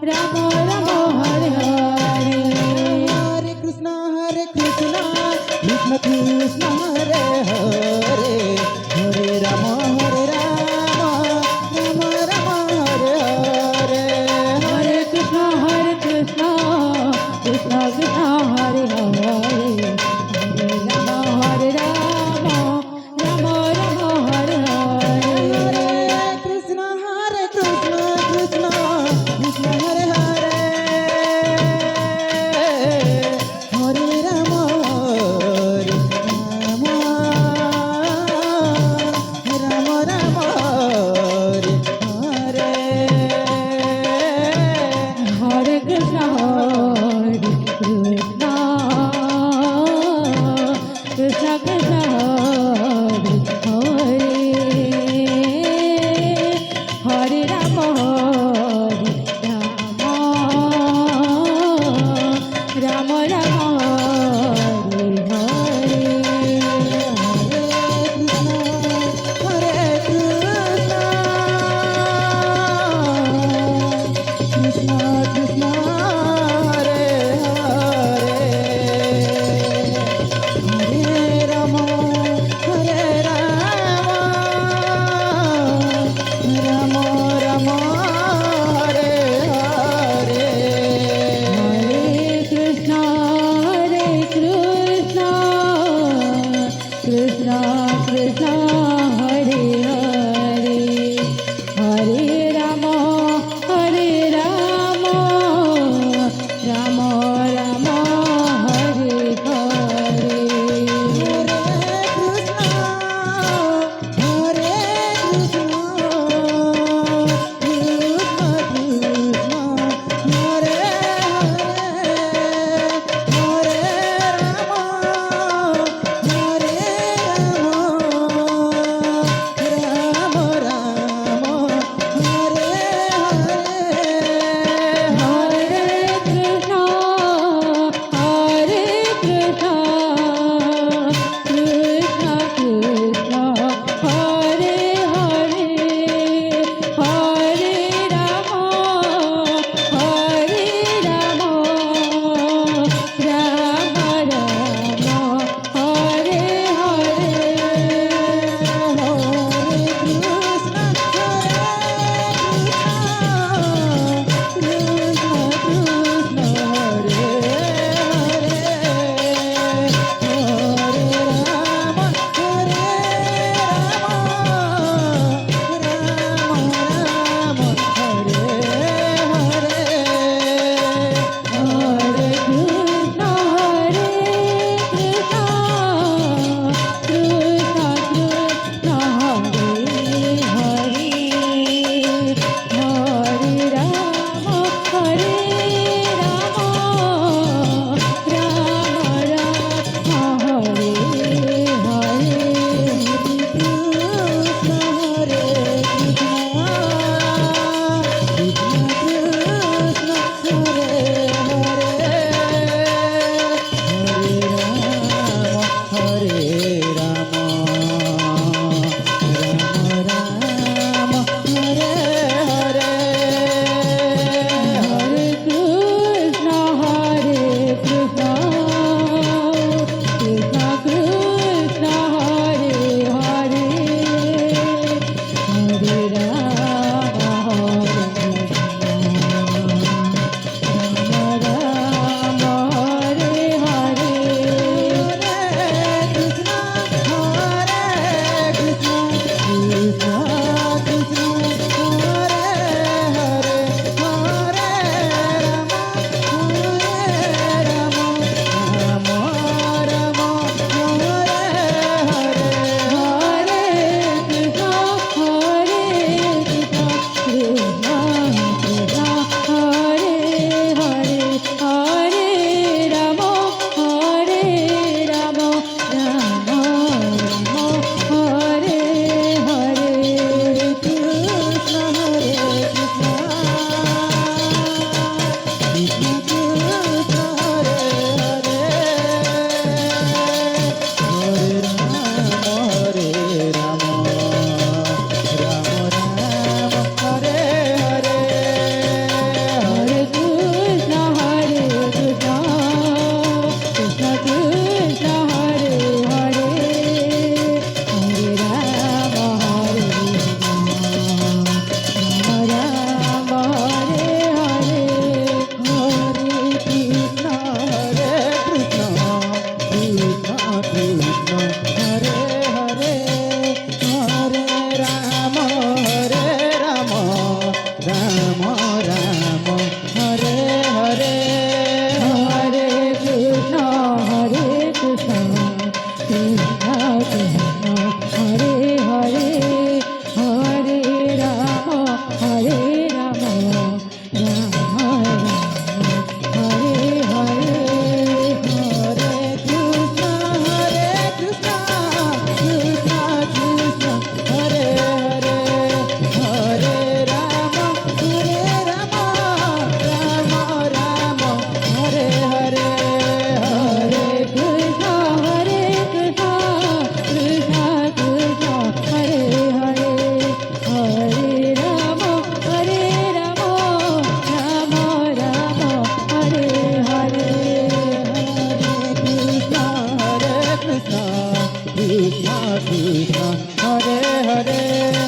Ram Ram Hare Hare Hare Krishna Krishna Krishna Hare Hare Hare Ram Ram Ram Hare Hare Hare Krishna Krishna Krishna Hare Hare Hare Ram Ram Ram Hare Hare Hare Krishna Krishna Krishna Hare Hare Hare Ram Ram Ram Hare Hare Hare Krishna Krishna Krishna Krishna Hare Hare Hare Ram Ram Ram Ram Hare Hare Hare Krishna Krishna Krishna Hare Hare Hare Ram Ram Ram Hare Hare Hare Krishna Krishna Krishna Hare Hare Hare Ram Krishna Krishna Hare Hare